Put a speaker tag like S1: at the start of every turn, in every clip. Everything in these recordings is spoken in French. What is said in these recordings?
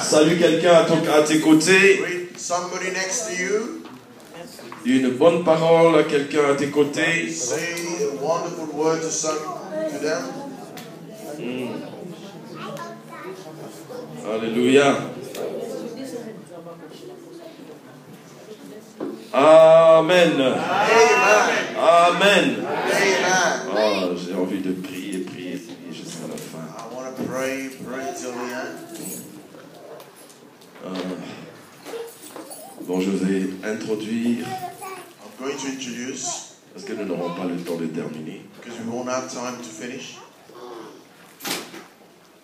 S1: Salue quelqu'un à tes côtés.
S2: Greet somebody next to you.
S1: Dis une bonne parole à quelqu'un à tes côtés.
S2: Say a wonderful word to them.
S1: Alléluia. Amen.
S2: Amen.
S1: Amen.
S2: Amen.
S1: Oh, j'ai envie de prier jusqu'à la fin.
S2: I want to pray till the end.
S1: Bon, je vais introduire,
S2: I'm going to introduce,
S1: parce que nous n'aurons pas le temps de terminer.
S2: because we won't have time to finish.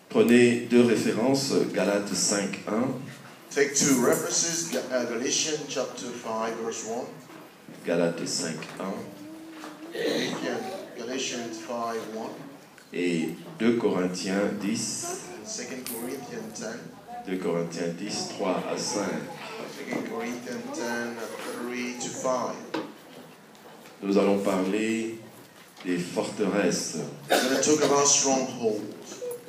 S1: Prenez deux références, Galates 5:1,
S2: Take two references, Galatians chapter 5, verse 1.
S1: Galates 5:1
S2: Galatians 5, 1.
S1: et 2 Corinthiens 10,
S2: And 2 Corinthians 10.
S1: 2 Corinthiens 10, 3 à 5.
S2: 2 Corinthians 10, 3 to 5.
S1: Nous allons parler des forteresses.
S2: We're going to talk about strongholds.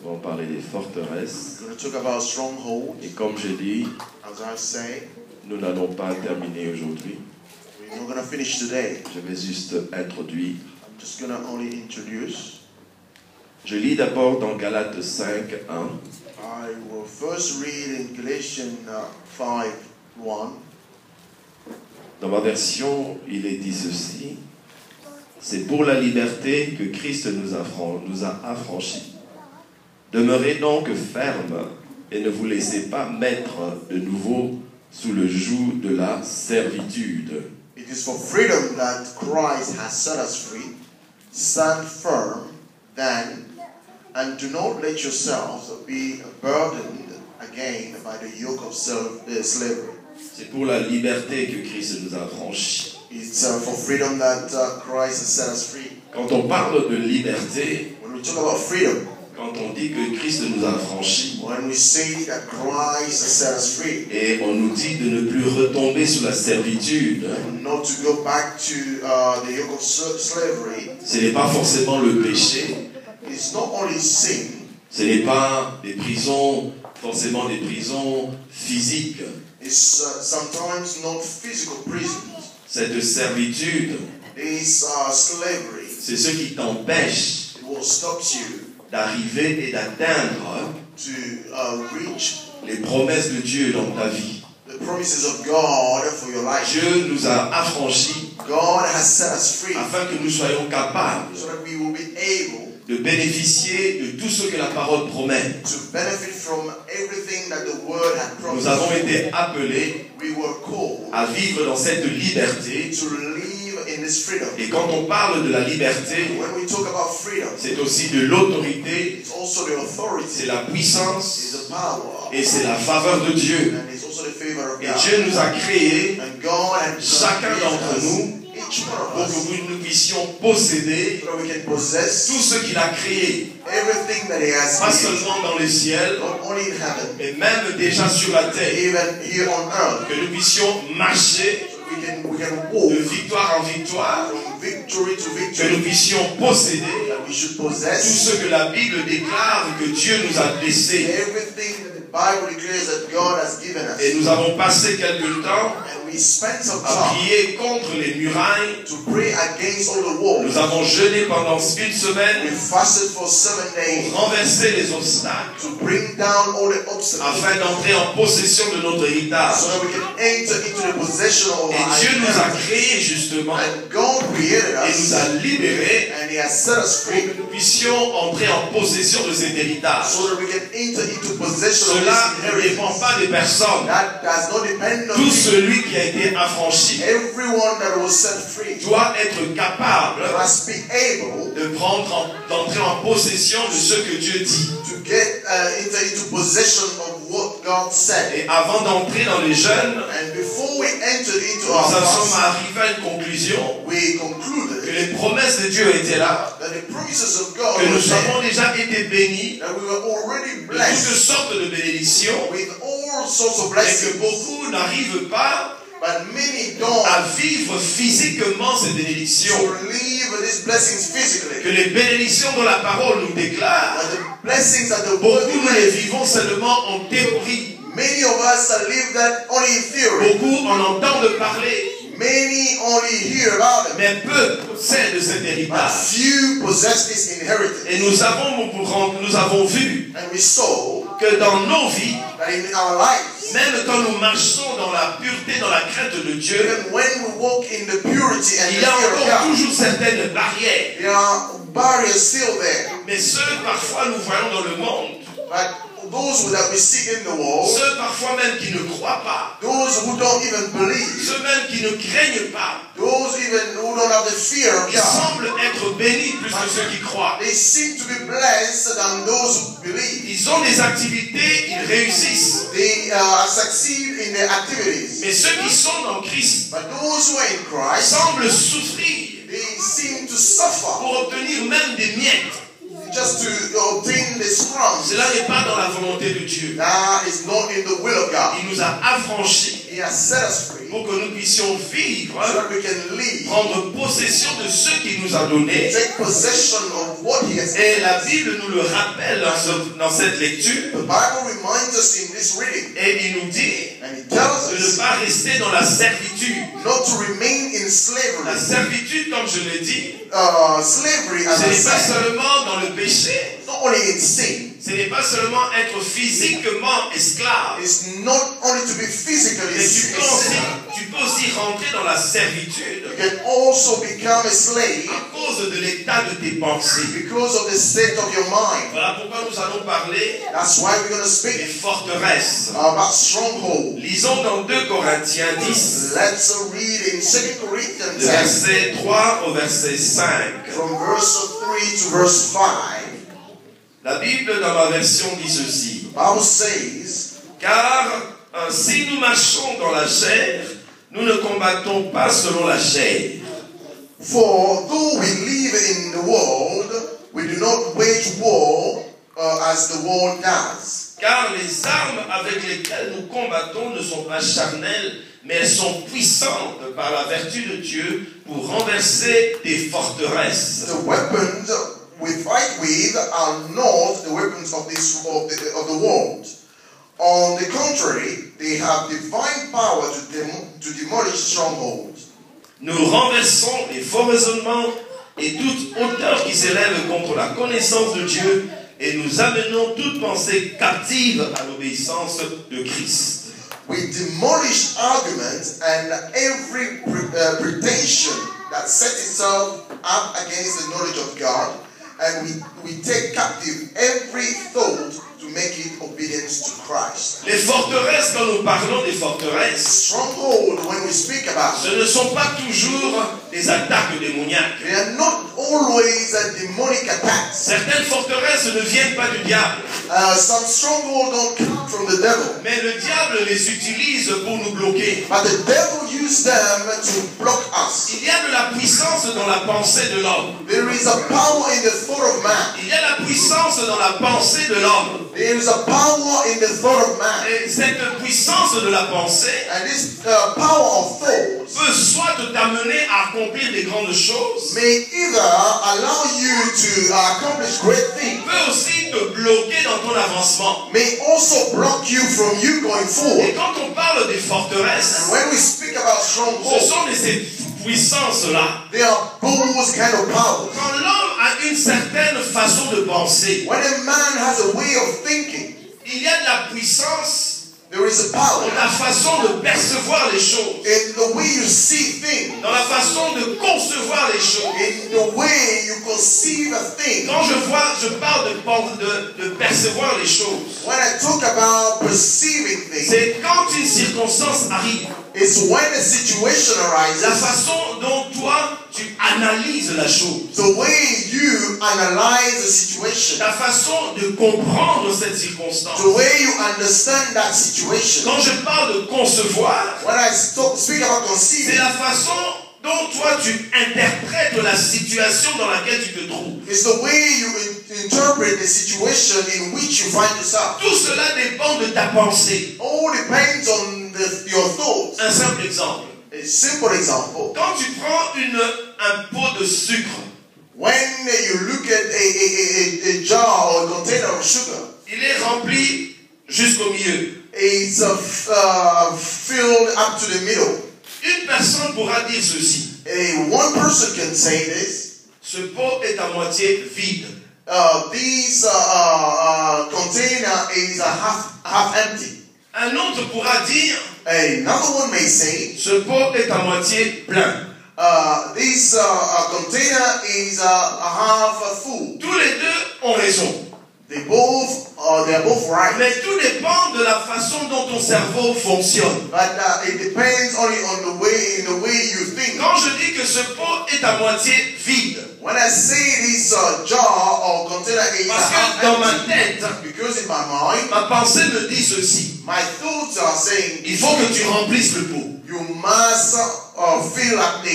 S1: Nous allons parler des forteresses.
S2: We're going to talk about strongholds.
S1: Et comme je dis,
S2: As I say,
S1: nous n'allons pas terminer aujourd'hui.
S2: we're not going to finish today.
S1: Je vais juste introduire.
S2: I'm just going to only introduce.
S1: Je lis d'abord dans Galates 5:1.
S2: I will first read in Galatians 5, 1.
S1: Dans ma version, il est dit ceci. C'est pour la liberté que Christ nous a affranchis. Demeurez donc fermes et ne vous laissez pas mettre de nouveau sous le joug de la servitude.
S2: It is for freedom that Christ has set us free. Stand firm, then, and do not let yourselves be burdened again by the yoke of slavery.
S1: C'est pour la liberté que Christ nous a affranchis.
S2: It's for freedom that Christ has set us free.
S1: Quand on parle de liberté,
S2: When we talk about freedom,
S1: quand on dit que Christ nous a affranchis,
S2: when we say that Christ has set us free,
S1: et on nous dit de ne plus retomber sous la servitude,
S2: and not to go back to the yoke of slavery,
S1: ce n'est pas forcément le péché,
S2: it's not only sin,
S1: ce n'est pas des prisons, forcément des prisons physiques.
S2: it's sometimes not physical prisons.
S1: Cette servitude,
S2: This slavery,
S1: c'est ce qui t'empêche
S2: it will stop you
S1: d'arriver et d'atteindre
S2: to reach
S1: les promesses de Dieu dans ta vie.
S2: the promises of God for your life.
S1: Dieu nous a affranchis
S2: God has set us free
S1: afin que nous soyons capables
S2: so that we will be able
S1: de bénéficier de tout ce que la parole promet.
S2: to benefit from everything that the Word had
S1: Nous
S2: promised.
S1: avons été appelés
S2: We were called
S1: à vivre dans cette liberté.
S2: to live in this freedom.
S1: Et quand on parle de la liberté,
S2: When we talk about freedom,
S1: c'est aussi de l'autorité,
S2: it's also the authority,
S1: c'est la
S2: it's
S1: puissance
S2: the power,
S1: et c'est la faveur de Dieu.
S2: and it's also the favor of
S1: Et
S2: God.
S1: Dieu nous a créés,
S2: And God has
S1: chacun d'entre nous,
S2: each one
S1: pour
S2: of us,
S1: que nous puissions posséder
S2: so that we can possess
S1: tout ce qu'il a créé,
S2: everything that He has
S1: pas
S2: given,
S1: seulement dans les ciels,
S2: not only in heaven,
S1: mais même déjà sur la terre,
S2: even here on earth.
S1: que nous puissions marcher
S2: So we can
S1: de
S2: walk
S1: victoire en victoire,
S2: from victory to
S1: que nous
S2: victory.
S1: puissions posséder
S2: That we should
S1: tout
S2: possess
S1: ce que la Bible déclare que Dieu nous a laissé.
S2: everything that the Bible declares that God has given us.
S1: Et nous avons passé quelque temps
S2: And we spent some
S1: à
S2: time
S1: prier contre les murailles.
S2: to pray against all the walls.
S1: Nous avons jeûné pendant une
S2: We
S1: semaine
S2: fasted for 7 days
S1: pour renverser les obstacles
S2: to bring down all the obstacles
S1: afin d'entrer en possession de notre héritage.
S2: so that we can enter into the possession of
S1: Et
S2: our
S1: Dieu nous a
S2: inheritance.
S1: créés justement
S2: And God created
S1: et nous
S2: us
S1: a libérés
S2: and He has set us
S1: pour
S2: free
S1: que nous puissions entrer en possession de cet héritage.
S2: so that we can enter into possession of
S1: Cela
S2: this
S1: ne dépend
S2: inheritance.
S1: pas des personnes.
S2: That does not depend on
S1: Tout
S2: me.
S1: celui qui a été affranchi
S2: Everyone that was set free
S1: doit être capable
S2: must be able
S1: d'entrer en possession de ce que Dieu dit.
S2: to get into possession of what God said.
S1: Et avant d'entrer dans les jeûnes,
S2: And before we entered into
S1: nous
S2: our
S1: en sommes
S2: fast,
S1: arrivés à une conclusion
S2: we
S1: que
S2: concluded
S1: les promesses de Dieu étaient là,
S2: that the promises of God
S1: que nous
S2: were there,
S1: avons déjà été bénis
S2: that we were already
S1: de toutes
S2: blessed
S1: sortes de bénédictions,
S2: with all sorts of
S1: et que
S2: blessings,
S1: beaucoup n'arrivent pas
S2: but many don't
S1: à vivre physiquement ces bénédictions.
S2: to live receive these blessings physically.
S1: Que les bénédictions dont la parole nous déclare,
S2: But the blessings that the word
S1: beaucoup nous les
S2: declares,
S1: vivons seulement en théorie.
S2: many of us live that only in theory.
S1: Beaucoup en entendent parler,
S2: Many only hear about it.
S1: mais peu possèdent cet
S2: But
S1: héritage.
S2: few possess this inheritance.
S1: Et nous avons vu
S2: And we saw
S1: que dans nos vies,
S2: that in our lives,
S1: même quand nous marchons dans la pureté, dans la crainte de Dieu,
S2: even when we walk in the purity and the
S1: il y a
S2: fear of
S1: encore
S2: God,
S1: toujours certaines barrières.
S2: there are barriers still there.
S1: Mais ceux parfois nous voyons dans le monde,
S2: But those that we see in the world,
S1: ceux parfois même qui ne croient pas,
S2: those who don't even believe,
S1: ceux même qui ne craignent pas,
S2: those even who don't have the fear of
S1: ils
S2: God,
S1: semblent être bénis plus que ceux qui croient.
S2: they seem to be blessed than those who believe.
S1: Ils ont des activités, ils réussissent.
S2: They succeed in their activities.
S1: Mais ceux qui sont dans Christ
S2: But those who are in Christ,
S1: semblent souffrir
S2: they seem to suffer
S1: pour obtenir même des miettes.
S2: just to obtain the crumbs.
S1: Cela n'est pas dans la volonté de Dieu.
S2: That is not in the will of God.
S1: Il nous a affranchis
S2: He has set us free
S1: pour que nous puissions vivre,
S2: so that we can live,
S1: prendre possession de ce qu'il nous a donné.
S2: take possession of what He has
S1: Et
S2: given
S1: la
S2: us.
S1: Bible nous le rappelle dans cette lecture.
S2: The Bible reminds us in this reading,
S1: Et il nous dit
S2: and it tells
S1: de ne
S2: us
S1: pas rester dans la servitude.
S2: not to remain in
S1: La
S2: slavery.
S1: servitude, comme je l'ai dit,
S2: Slavery, as
S1: ce
S2: I
S1: n'est pas
S2: said,
S1: seulement dans le péché.
S2: not only in sin.
S1: Ce n'est pas seulement être physiquement esclave.
S2: It's not only to be physically
S1: Mais
S2: slave.
S1: tu peux aussi rentrer dans la servitude
S2: You can also become a slave
S1: à cause de l'état de tes pensées.
S2: because of the state of your mind.
S1: Voilà pourquoi nous allons parler
S2: That's why we're going to
S1: des
S2: speak
S1: forteresses.
S2: about stronghold.
S1: Lisons dans 2 Corinthiens 10,
S2: Let's read in 2 Corinthians
S1: du verset 3 au verset 5.
S2: from verse 3 to verse 5.
S1: La Bible, dans ma version, dit ceci.
S2: The Bible says,
S1: Car si nous marchons dans la chair, nous ne combattons pas selon la chair.
S2: for though we live in the world, we do not wage war as the world does.
S1: Car les armes avec lesquelles nous combattons ne sont pas charnelles, mais elles sont puissantes par la vertu de Dieu pour renverser des forteresses.
S2: The weapons we fight with are not the weapons of the world. On the contrary, they have divine power to demolish strongholds.
S1: Nous renversons les faux raisonnements et toute hauteur qui s'élève contre la connaissance de Dieu et nous amenons toute pensée captive à l'obéissance de Christ.
S2: We demolish arguments and every pretension that sets itself up against the knowledge of God, and we take captive every thought to make it obedience to Christ.
S1: Les forteresses, quand nous parlons des forteresses,
S2: Stronghold, when we speak about,
S1: ce ne sont pas toujours des attaques démoniaques.
S2: they are not always demonic attacks.
S1: Certaines forteresses ne viennent pas du diable,
S2: Some strongholds don't come from the devil,
S1: mais le diable les utilise pour nous bloquer.
S2: but the devil used them to block us.
S1: Il y a de la puissance dans la pensée de l'homme.
S2: There is a power in the thought of man.
S1: Il y a la puissance dans la pensée de l'homme.
S2: There is a power in the thought of man.
S1: Et cette puissance de la pensée
S2: And this power of thought
S1: peut soit t'amener à accomplir des grandes choses,
S2: may either allow you to accomplish great things,
S1: peut aussi te bloquer dans ton avancement.
S2: may also block you from you going
S1: Et
S2: forward.
S1: quand on parle des forteresses,
S2: And when we speak about
S1: ce
S2: strongholds,
S1: sont de ces puissances-là.
S2: they are those kind of powers.
S1: Quand l'homme a une certaine façon de penser,
S2: When a man has a way of thinking,
S1: il y a de la puissance
S2: there is a power
S1: dans la façon de percevoir les choses,
S2: in the way you see things,
S1: dans la façon de concevoir les choses.
S2: in the way you conceive a thing.
S1: Quand je parle de percevoir les choses,
S2: When I talk about perceiving things,
S1: c'est quand une circonstance arrive,
S2: it's when a situation
S1: la
S2: arises,
S1: façon dont toi tu analyses la chose,
S2: the way you analyze the situation,
S1: ta façon de comprendre cette circonstance.
S2: the way you understand that situation.
S1: Quand je parle de concevoir,
S2: When I speak about
S1: c'est
S2: conceiving,
S1: la façon dont toi tu interprètes la situation dans laquelle tu te trouves.
S2: it's the way you interpret the situation in which you find yourself.
S1: Tout cela dépend de ta pensée.
S2: All depends on your thoughts.
S1: Un simple exemple.
S2: A simple example.
S1: Quand tu prends un pot de sucre,
S2: When you look at a jar or a container of sugar,
S1: il est rempli jusqu'au milieu.
S2: it's filled up to the middle.
S1: Une personne pourra dire ceci.
S2: One person can say this.
S1: Ce pot est à moitié vide.
S2: This container is half empty.
S1: Un autre pourra dire,
S2: Another one may say,
S1: ce pot est à moitié plein.
S2: this container is half full.
S1: Tous les deux ont raison.
S2: They are both right.
S1: Mais tout dépend de la façon dont ton cerveau fonctionne.
S2: But it depends only on the way you think.
S1: Quand je dis que ce pot est à moitié vide,
S2: When I say this jar or container is
S1: parce
S2: half
S1: que dans ma
S2: empty,
S1: tête,
S2: because in my mind,
S1: ma pensée me dit ceci.
S2: my thoughts are saying,
S1: Il faut que tu remplisses le pot.
S2: you must fill up the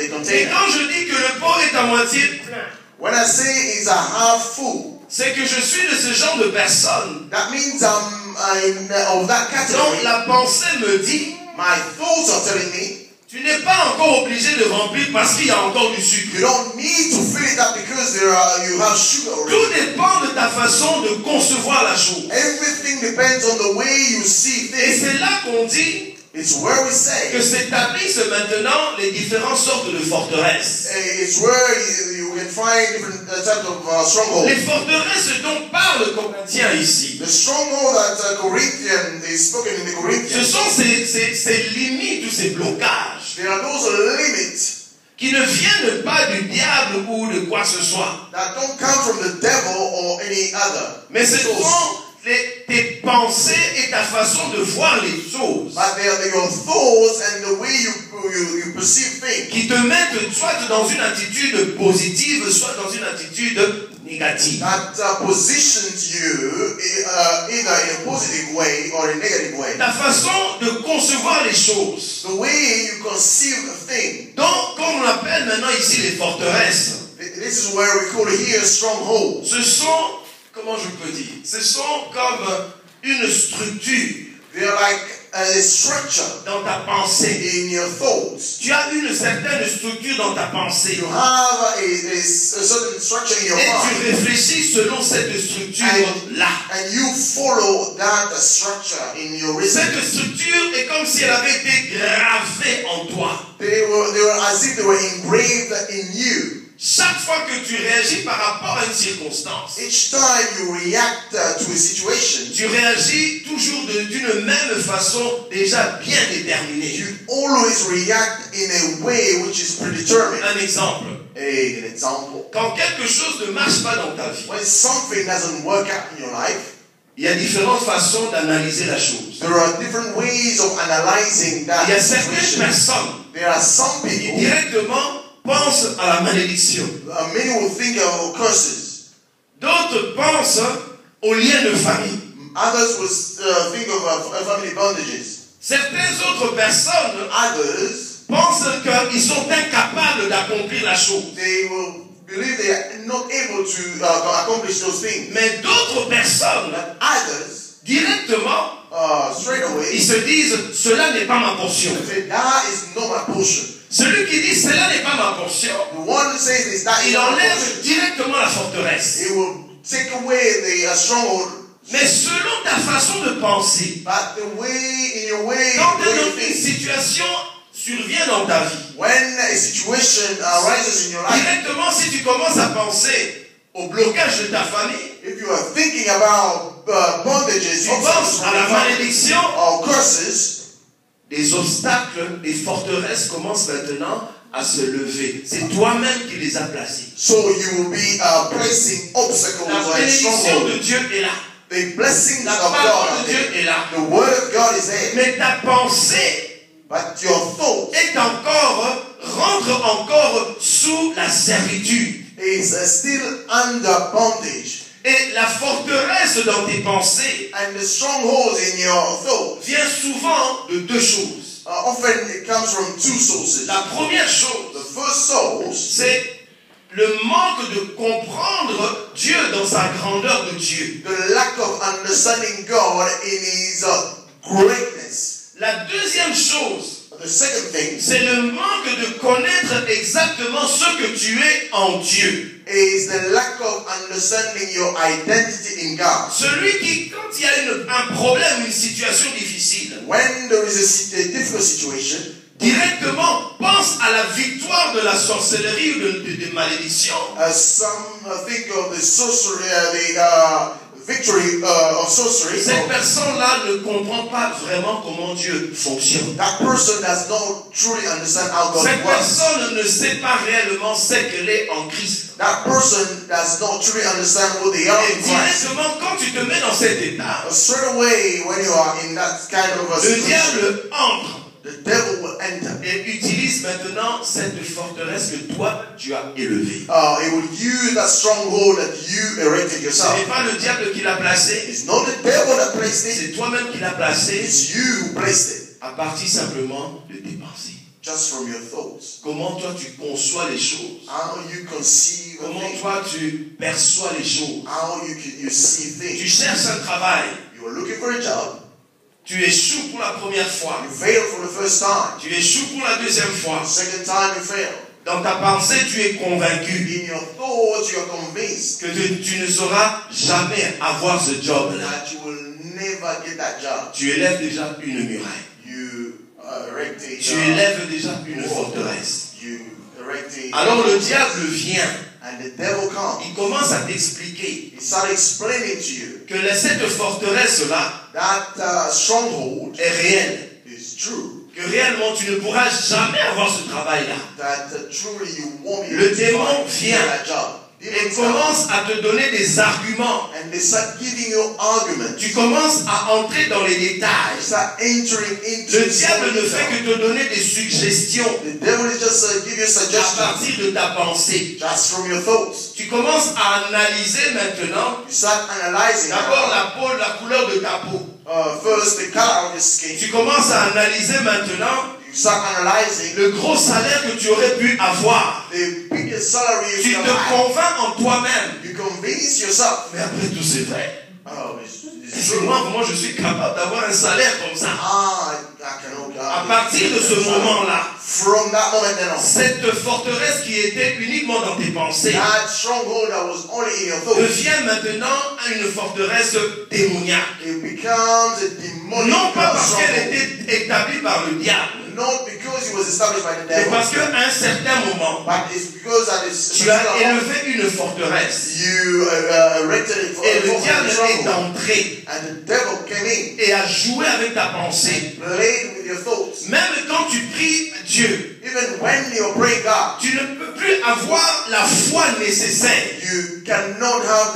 S1: Et
S2: container.
S1: quand je dis que le pot est à moitié plein,
S2: When I say it's a half full,
S1: c'est que je suis de ce genre de personne
S2: that means I'm of that
S1: dont
S2: category.
S1: la pensée me dit,
S2: My thoughts are telling me,
S1: tu n'es pas encore obligé de remplir parce qu'il y a encore du sucre.
S2: you don't need to fill it up because you have sugar already.
S1: Tout dépend de ta façon de concevoir la chose.
S2: Everything depends on the way you see
S1: Et
S2: things.
S1: c'est là qu'on dit
S2: It's where we
S1: que
S2: say,
S1: s'établissent maintenant les différentes sortes de forteresses.
S2: it's where you can find different types of strongholds.
S1: Les forteresses dont parle le Corinthien ici,
S2: The stronghold that Corinthian is spoken in the
S1: ce
S2: Corinthians,
S1: sont ces limites ou ces blocages
S2: there are those limits
S1: qui ne viennent pas du diable ou de quoi que ce soit.
S2: that don't come from the devil or any other.
S1: Mais ce
S2: source.
S1: sont tes pensées et ta façon de voir les choses
S2: But they are your thoughts and the way you perceive things
S1: qui te mettent soit dans une attitude positive, soit dans une attitude négative.
S2: that positions you either in a positive way or a negative way.
S1: Ta façon de concevoir les choses.
S2: The way you conceive a thing.
S1: Donc, comme on appelle maintenant ici les forteresses,
S2: This is where we call it here strongholds.
S1: ce sont, comment je peux dire, ce sont comme une structure
S2: They are like a structure
S1: dans ta pensée.
S2: in your thoughts.
S1: Tu as une certaine structure dans ta pensée.
S2: You have a certain structure in your
S1: Et
S2: mind.
S1: tu réfléchis selon cette structure-là.
S2: And you follow that structure in your
S1: Cette
S2: reasoning.
S1: structure est comme si elle avait été gravée en toi.
S2: They were as if they were engraved in you.
S1: Chaque fois que tu réagis par rapport à une circonstance,
S2: Each time you react to a situation,
S1: tu réagis toujours d'une même façon déjà bien déterminée.
S2: you always react in a way which is predetermined.
S1: Un exemple.
S2: An example.
S1: Quand quelque chose ne marche pas dans ta vie,
S2: When something doesn't work out in your life,
S1: il y a différentes façons d'analyser la chose.
S2: there are different ways of analyzing that
S1: Il y a certaines
S2: situation.
S1: personnes
S2: There are some
S1: qui
S2: people,
S1: directement pensent à la malédiction.
S2: many will think of curses.
S1: D'autres pensent aux liens de famille.
S2: Others will think of family bondages.
S1: Certaines autres personnes
S2: Others,
S1: pensent qu'ils sont incapables d'accomplir la chose.
S2: they will believe they are not able to accomplish those things.
S1: Mais d'autres personnes,
S2: But others,
S1: directement,
S2: straight away,
S1: ils se disent « cela n'est pas ma portion
S2: say, that is not my portion. ».
S1: Celui qui dit « cela n'est pas ma portion
S2: The one who says this, that », is
S1: il
S2: not my
S1: enlève
S2: portion.
S1: directement la forteresse.
S2: It will take away the stronghold.
S1: Mais selon ta façon de penser,
S2: But the way, in your way,
S1: quand
S2: the way you
S1: une
S2: think,
S1: situation survient dans ta vie,
S2: when a situation arises in your life,
S1: directement si tu commences à penser au blocage de ta famille,
S2: if you are thinking about bondages,
S1: tu penses à la malédiction,
S2: or curses,
S1: les obstacles, les forteresses commencent maintenant à se lever. C'est toi-même qui les as placés.
S2: so you will be placing obstacles
S1: La
S2: and
S1: bénédiction
S2: strongholds.
S1: de Dieu est là.
S2: The blessing
S1: La
S2: of God
S1: parole
S2: are
S1: de Dieu
S2: there.
S1: est là.
S2: The word of God is there.
S1: Mais ta pensée
S2: But your thought
S1: rentre encore sous la servitude.
S2: is still under bondage.
S1: Et la forteresse dans tes pensées
S2: And the strongholds in your thought,
S1: vient souvent de deux choses.
S2: often it comes from two sources.
S1: La première chose,
S2: The first source
S1: c'est le manque de comprendre Dieu dans sa grandeur de Dieu.
S2: the lack of understanding God in His greatness.
S1: La deuxième chose,
S2: The second thing
S1: c'est le manque de connaître exactement ce que tu es en Dieu.
S2: is the lack of understanding your identity in God.
S1: Celui qui, quand il y a un problème, une situation difficile,
S2: When there is a difficult situation,
S1: directement pense à la victoire de la sorcellerie ou de malédiction.
S2: some think of the sorcery, the victory of sorcery.
S1: Cette personne-là ne comprend pas vraiment comment Dieu fonctionne.
S2: That person does not truly understand how God
S1: Cette
S2: works.
S1: personne ne sait pas réellement ce qu'elle est en Christ.
S2: That person does not truly understand who they are
S1: Et
S2: in Christ.
S1: directement, quand tu te mets dans cet état,
S2: Straight away, when you are in that kind of a
S1: le
S2: situation,
S1: diable entre
S2: the devil will enter.
S1: et utilise maintenant cette forteresse que toi, tu as élevée.
S2: He will use that stronghold that you erected
S1: Ce
S2: yourself.
S1: n'est pas le diable qui l'a placé,
S2: It's not the devil that placed it,
S1: c'est toi-même qui l'as placé
S2: it's you who placed it.
S1: à partir simplement de tes pensées.
S2: Just from your thoughts.
S1: Comment toi tu conçois les choses,
S2: How you conceive a
S1: comment
S2: thing.
S1: toi tu perçois les choses.
S2: How you see
S1: Tu
S2: things.
S1: cherches un travail,
S2: You are looking for a job.
S1: tu échoues pour la première fois,
S2: You fail for the first time.
S1: tu échoues pour la deuxième fois.
S2: Second time you fail.
S1: Dans ta pensée, tu es convaincu
S2: In your thoughts, you are convinced
S1: que tu ne sauras jamais avoir ce job-là.
S2: that you will never get that job.
S1: Tu élèves déjà une muraille.
S2: You erect a
S1: Tu élèves déjà une forteresse.
S2: You erect a
S1: Alors le diable vient,
S2: and the devil comes.
S1: il commence à t'expliquer
S2: He started explaining to you
S1: que cette forteresse-là
S2: that stronghold
S1: est réelle.
S2: is true.
S1: Que réellement tu ne pourras jamais avoir ce travail-là.
S2: That truly you won't be
S1: Le
S2: able to
S1: démon
S2: find
S1: vient
S2: that job.
S1: et
S2: Demons come
S1: commence à te donner des arguments.
S2: and they start giving you arguments.
S1: Tu commences à entrer dans les
S2: They
S1: détails.
S2: start entering into
S1: Le
S2: the
S1: diable ne
S2: detail.
S1: fait que te donner des suggestions
S2: The devil is just give you
S1: à
S2: suggestions
S1: partir de ta pensée.
S2: just from your thoughts.
S1: Tu commences à analyser maintenant
S2: You start analyzing
S1: d'abord
S2: now.
S1: la couleur de ta peau.
S2: First the color of your skin.
S1: Tu commences à analyser maintenant
S2: You start analyzing
S1: le gros salaire que tu aurais pu avoir.
S2: the biggest salary you
S1: Tu
S2: can
S1: te
S2: have.
S1: convaincs en toi-même.
S2: You convince yourself.
S1: Mais après tout, c'est vrai.
S2: Oh, it's
S1: Est-ce
S2: true.
S1: que moi, je suis capable d'avoir un salaire comme ça?
S2: I can
S1: À partir de ce moment-là,
S2: from that moment then on,
S1: cette forteresse qui était uniquement dans tes pensées
S2: that stronghold that was only in your thoughts,
S1: devient maintenant une forteresse démoniaque.
S2: it becomes a demonic
S1: Non pas parce
S2: stronghold.
S1: qu'elle était établie par le diable,
S2: Not because it was established by the
S1: mais
S2: devil,
S1: parce qu'à un certain moment,
S2: but it's because at this
S1: tu as élevé une forteresse
S2: you erected it for
S1: et
S2: a
S1: le diable est
S2: stronghold,
S1: entré
S2: and the devil came in,
S1: et a joué avec ta pensée.
S2: played with your thoughts.
S1: Même quand tu pries Dieu,
S2: Even when you pray God,
S1: tu ne peux plus avoir la foi nécessaire.
S2: you cannot have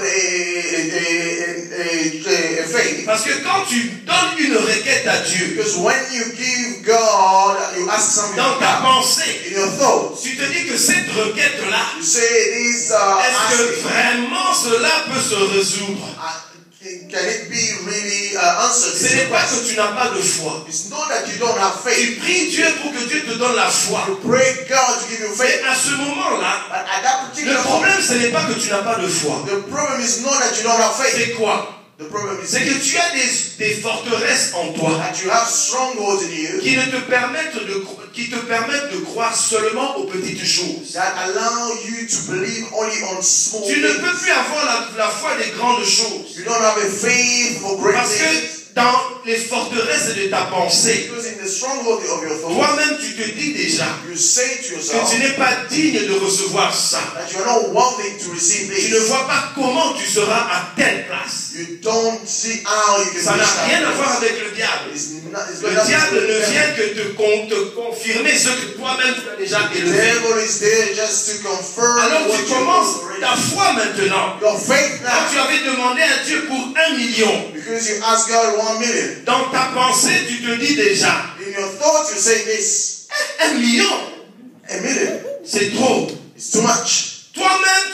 S2: a faith.
S1: Parce que quand tu donnes une requête à Dieu,
S2: Because when you give God, you ask something
S1: dans
S2: from
S1: ta
S2: God,
S1: pensée,
S2: in your thoughts,
S1: tu te dis que cette requête-là,
S2: you say this
S1: est-ce que
S2: asking,
S1: vraiment cela peut se résoudre?
S2: can it be really answered?
S1: Ce n'est pas que tu n'as pas de foi.
S2: It's not that you don't have
S1: Tu
S2: faith.
S1: pries Dieu pour que Dieu te donne la foi.
S2: You pray God to give you
S1: Mais
S2: faith.
S1: à ce moment-là,
S2: But at that
S1: le
S2: particular moment,
S1: problème, ce n'est pas que tu n'as pas de foi.
S2: the problem is not that you don't have faith.
S1: C'est quoi?
S2: The problem is
S1: C'est que tu as des forteresses en toi
S2: that you have strongholds in you
S1: qui te permettent de croire seulement aux petites choses.
S2: that allow you to believe only on small
S1: Tu ne
S2: things.
S1: peux plus avoir la foi des grandes choses.
S2: You don't have a faith for great
S1: Parce
S2: things.
S1: que dans les forteresses de ta pensée,
S2: Because in the stronghold of your thoughts,
S1: toi-même tu te dis déjà
S2: you say to
S1: que
S2: yourself
S1: tu n'es pas digne de recevoir ça.
S2: that you are not worthy to receive
S1: Tu ne
S2: this.
S1: vois pas comment tu seras à telle place.
S2: You don't see how you can
S1: Ça n'a
S2: reach that
S1: rien à voir
S2: place.
S1: avec le diable.
S2: It's got
S1: Le
S2: nothing to
S1: diable
S2: do with
S1: ne
S2: the
S1: vient
S2: devil.
S1: que te confirmer ce que toi-même tu as déjà
S2: The
S1: élevé.
S2: devil is there just to confirm
S1: Alors
S2: what
S1: tu
S2: you
S1: commences
S2: already.
S1: ta foi maintenant.
S2: Your faith
S1: Quand tu
S2: now,
S1: avais demandé à Dieu pour 1 million,
S2: because you ask God 1 million.
S1: dans ta pensée tu te dis déjà,
S2: In your thoughts, you say this.
S1: 1 million,
S2: 1 million.
S1: c'est trop.
S2: It's too much.
S1: Toi-même,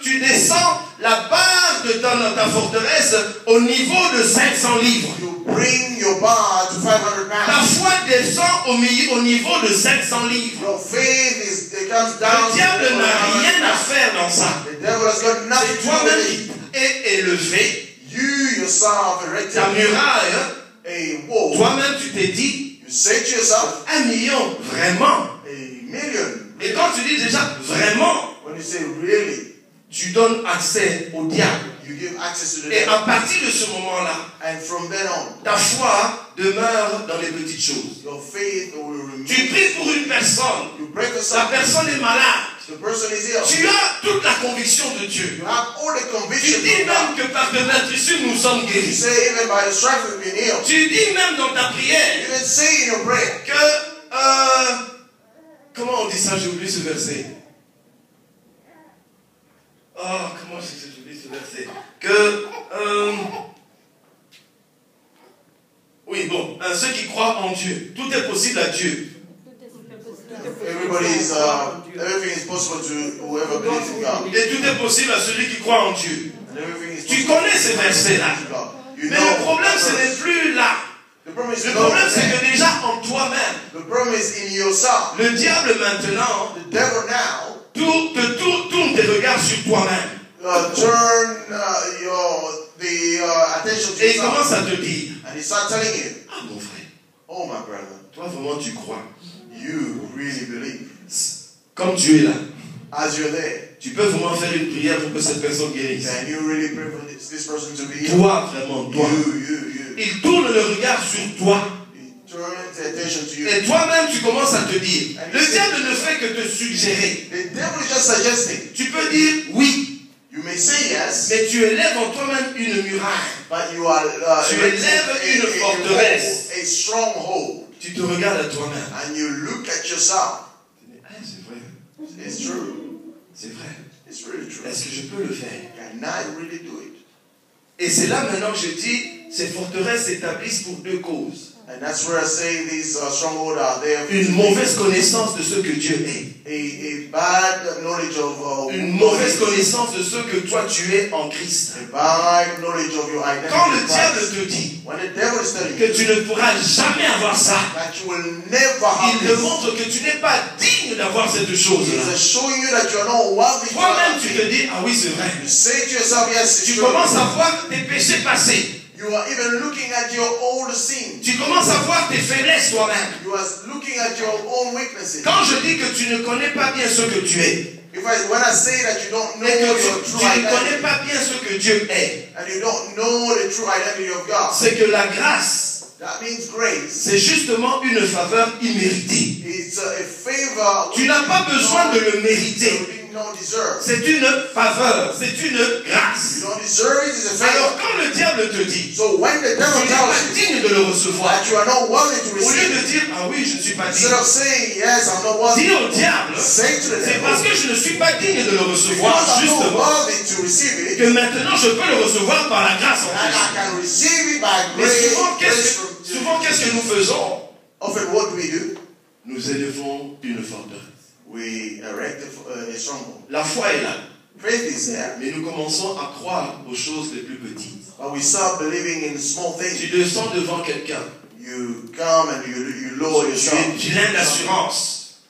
S1: tu descends la barre de ta forteresse au niveau de 500 livres.
S2: You bring your bar to 500
S1: Ta
S2: pounds.
S1: foi descend au niveau de 500 livres.
S2: Your faith it comes down.
S1: Le diable
S2: to
S1: n'a
S2: 500
S1: rien à
S2: pounds.
S1: faire dans ça.
S2: The devil has got nothing
S1: C'est
S2: to do
S1: toi-même
S2: with it.
S1: qui es élevé.
S2: You yourself erected
S1: Ta muraille,
S2: a wall.
S1: toi-même tu t'es dit,
S2: You say to yourself,
S1: 1 million, vraiment.
S2: a million.
S1: Et quand tu dis déjà vraiment,
S2: When you say really,
S1: tu donnes accès au diable.
S2: you give access to the
S1: Et
S2: devil.
S1: à partir de ce moment-là,
S2: And from then on,
S1: ta foi demeure dans les petites choses.
S2: your faith will remain.
S1: Tu pries pour une personne.
S2: You pray for
S1: La
S2: something.
S1: personne est malade.
S2: The person is ill.
S1: Tu as toute la conviction de Dieu.
S2: You have all the
S1: Tu
S2: conviction
S1: dis
S2: from
S1: même
S2: God.
S1: que par de meurtrissures nous sommes
S2: You
S1: guéris.
S2: say even by the stripes we've been healed.
S1: Tu dis même dans ta
S2: You
S1: prière
S2: even say in your prayer.
S1: que... comment on dit ça? J'ai oublié ce verset. Oh, comment j'ai oublié ce verset? Que... oui, bon, ceux qui croient en Dieu, tout est possible à Dieu.
S2: Everything is possible to whoever believes in God.
S1: Et tout est possible à celui qui croit en Dieu.
S2: And everything is
S1: Tu
S2: possible
S1: connais ces versets-là.
S2: to God. You
S1: Mais
S2: know
S1: le problème, ce
S2: the
S1: n'est
S2: verse.
S1: plus là.
S2: The problem is
S1: Le
S2: not
S1: problème, c'est
S2: there.
S1: que déjà en toi-même,
S2: The problem is in yourself.
S1: le diable maintenant
S2: The devil now
S1: tourne tes regards sur toi-même.
S2: turn the attention to
S1: Et il
S2: yourself.
S1: commence à te dire,
S2: And he starts telling you,
S1: ah mon frère,
S2: oh my brother,
S1: toi vraiment tu crois.
S2: you really believe.
S1: Comme tu es là,
S2: As you're there,
S1: tu peux vraiment faire une prière pour que cette personne guérisse.
S2: can you really pray for this person to be healed?
S1: Toi vraiment, toi.
S2: You.
S1: Il tourne le regard sur toi.
S2: He turns the attention to you.
S1: Et toi-même, tu commences à te dire, le diable ne fait que te suggérer.
S2: The devil is just suggesting.
S1: Tu peux dire oui,
S2: You may say yes,
S1: mais tu élèves en toi-même une muraille.
S2: but you are
S1: Tu élèves une forteresse.
S2: a stronghold,
S1: Tu te regardes à toi-même.
S2: and you look at yourself.
S1: Ah, c'est vrai,
S2: It's true.
S1: c'est vrai.
S2: It's really true.
S1: Est-ce que je peux le faire?
S2: Can I really do it?
S1: Et c'est là maintenant que je dis, ces forteresses s'établissent pour deux causes.
S2: And that's where I say these strongholds are there.
S1: Une mauvaise connaissance de ce que Dieu est.
S2: A bad knowledge of
S1: Une mauvaise connaissance de ce que toi tu es en Christ.
S2: a bad knowledge of your identity.
S1: Quand le
S2: in
S1: diable
S2: Christ.
S1: te dit
S2: When the devil is telling
S1: que
S2: you
S1: tu ne pourras jamais avoir ça,
S2: that you will never have
S1: il te
S2: this,
S1: montre que tu n'es pas digne d'avoir cette
S2: he
S1: chose-là.
S2: is showing you that you are not worthy to
S1: Toi-même
S2: have
S1: tu
S2: it.
S1: te dis, ah oui c'est vrai.
S2: You say to yourself, yes, it's
S1: Tu
S2: true.
S1: commences à voir tes péchés passés.
S2: You are even looking at your old sin.
S1: Tu commences à voir tes faiblesses toi-même.
S2: You are looking at your own weaknesses.
S1: Quand je dis que tu ne connais pas bien ce que tu es,
S2: When I say that you don't know
S1: et que
S2: your
S1: tu
S2: true
S1: ne connais
S2: identity,
S1: pas bien ce que Dieu est,
S2: and you don't know the true identity of God,
S1: c'est que la grâce,
S2: that means grace.
S1: c'est justement une faveur imméritée.
S2: It's a favor
S1: Tu n'as pas besoin de le
S2: you
S1: mériter.
S2: don't deserve.
S1: C'est une faveur, c'est une
S2: You
S1: grâce.
S2: don't deserve it, it's a
S1: Alors
S2: favor.
S1: quand le diable te dit,
S2: So when the
S1: tu
S2: devil
S1: n'es pas
S2: tells you
S1: digne de le recevoir,
S2: that you are not worthy to
S1: au lieu
S2: receive
S1: de
S2: it,
S1: dire, ah oui, je ne suis pas digne,
S2: instead of saying, yes, I'm not worthy,
S1: dis au diable,
S2: say to the
S1: c'est
S2: devil,
S1: parce que je ne suis pas digne de le recevoir,
S2: because I'm not
S1: justement,
S2: worthy to receive it,
S1: que maintenant je peux le recevoir par la grâce en
S2: and I
S1: Christ.
S2: can receive it by
S1: Mais
S2: grace.
S1: souvent, qu'est-ce que nous faisons?
S2: Often what do we do?
S1: Nous élevons une forteresse.
S2: We erect a stronghold.
S1: La foi est là,
S2: Faith is there,
S1: mais nous commençons à croire aux choses les plus petites.
S2: but we start believing in small
S1: Tu
S2: things.
S1: descends devant quelqu'un,
S2: You come and you lower
S1: tu
S2: yourself.
S1: es plein d'assurance.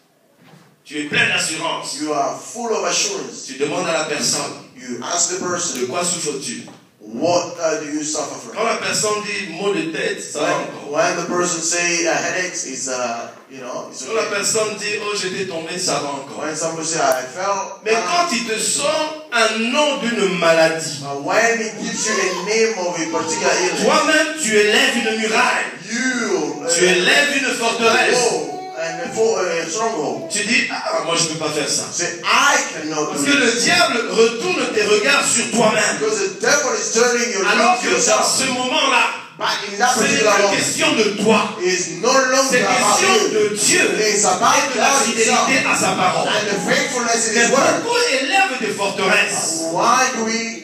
S1: Tu es plein d'assurance.
S2: You are full of assurance.
S1: Tu demandes à la personne,
S2: You ask the
S1: de
S2: person,
S1: quoi souffres-tu?
S2: what do you suffer from?
S1: Quand la personne dit mot de tête, ça va encore.
S2: When the person say headaches, it's it's
S1: Quand la
S2: okay.
S1: personne dit oh j'étais tombé, ça va encore.
S2: When somebody say I fell,
S1: Mais quand il te sort un nom d'une maladie,
S2: when he gives you a name of a particular illness,
S1: toi-même tu élèves une muraille,
S2: you
S1: tu élèves une forteresse.
S2: and for a stronghold.
S1: Tu dis ah moi je peux pas faire ça.
S2: Say I cannot
S1: Parce
S2: do
S1: que le
S2: this.
S1: diable retourne tes regards sur toi-même.
S2: Because the devil is turning your
S1: Alors
S2: look
S1: que
S2: to
S1: dans
S2: yourself.
S1: ce moment-là,
S2: But in that
S1: ce n'est
S2: particular
S1: pas
S2: moment,
S1: question de toi.
S2: it's no longer
S1: C'est
S2: about
S1: question
S2: you.
S1: de Dieu
S2: It's
S1: et
S2: about
S1: de la
S2: God
S1: fidélité
S2: himself
S1: à sa parole.
S2: and the faithfulness in
S1: Mais
S2: his word.
S1: beaucoup élèvent des forteresses.
S2: Why do we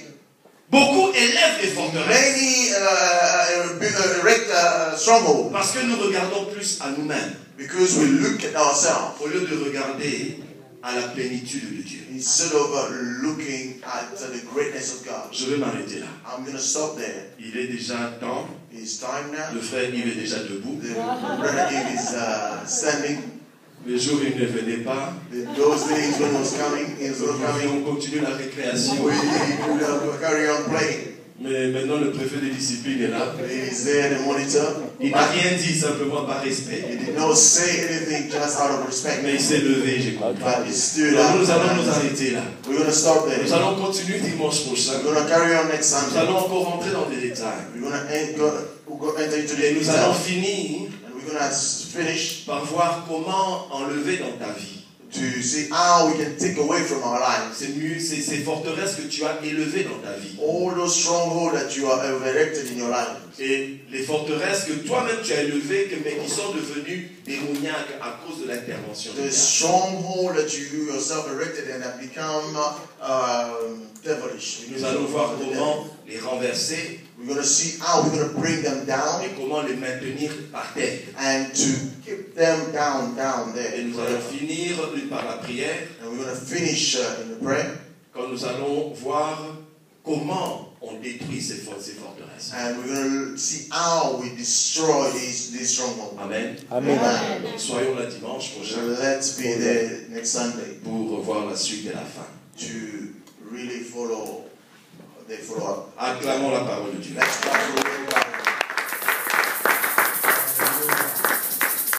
S1: Beaucoup élèvent des forteresses.
S2: many erect stronghold?
S1: Parce que nous regardons plus à nous-mêmes
S2: Because we look at ourselves
S1: au lieu de regarder à la plénitude de Dieu.
S2: instead of looking at the greatness of God.
S1: Je vais m'arrêter là.
S2: I'm going to stop there.
S1: Il est déjà temps.
S2: It's time now.
S1: Le frère Yves est déjà debout.
S2: The brother Eve is standing.
S1: Le jour où il ne venait pas,
S2: Those days when he was coming, he was not coming.
S1: on continue la récréation.
S2: We will carry on playing.
S1: Mais maintenant, le préfet de discipline est là.
S2: Is there the monitor?
S1: Il n'a rien dit, simplement par respect.
S2: He did not say anything just out of respect.
S1: Mais il s'est levé, j'ai compris.
S2: But he stood
S1: Donc,
S2: up.
S1: nous allons nous arrêter là.
S2: We're going to stop there.
S1: Nous allons continuer dimanche prochain.
S2: We're going to carry on next
S1: Nous
S2: Sunday.
S1: allons encore rentrer dans des détails.
S2: We're going to enter into
S1: Et
S2: the
S1: nous allons
S2: details.
S1: finir
S2: And we're going to finish
S1: par voir comment enlever dans ta vie.
S2: to see how we can take away from our lives
S1: C'est mieux, c'est ces forteresses que tu as élevées dans ta vie.
S2: all those strongholds that you have erected in your life.
S1: Et les forteresses que toi-même tu as élevées, mais qui sont devenues démoniaques à cause de l'intervention du
S2: The
S1: diable.
S2: stronghold that you yourself erected and have become devilish.
S1: Nous allons voir comment les renverser
S2: We're going to see how we're going to bring them down
S1: et comment les maintenir par terre.
S2: and to keep them down there.
S1: Et nous allons finir par la prière,
S2: And we're going to finish in the prayer.
S1: quand nous allons voir comment on détruit ces forteresses.
S2: And we're going to see how we destroy these strongholds.
S1: Amen.
S3: Amen.
S1: Donc, soyons là dimanche
S2: So
S1: prochain
S2: let's be there next Sunday
S1: pour revoir la suite et la fin.
S2: to really follow up.
S1: Acclamons la parole de Dieu.
S2: Let's go.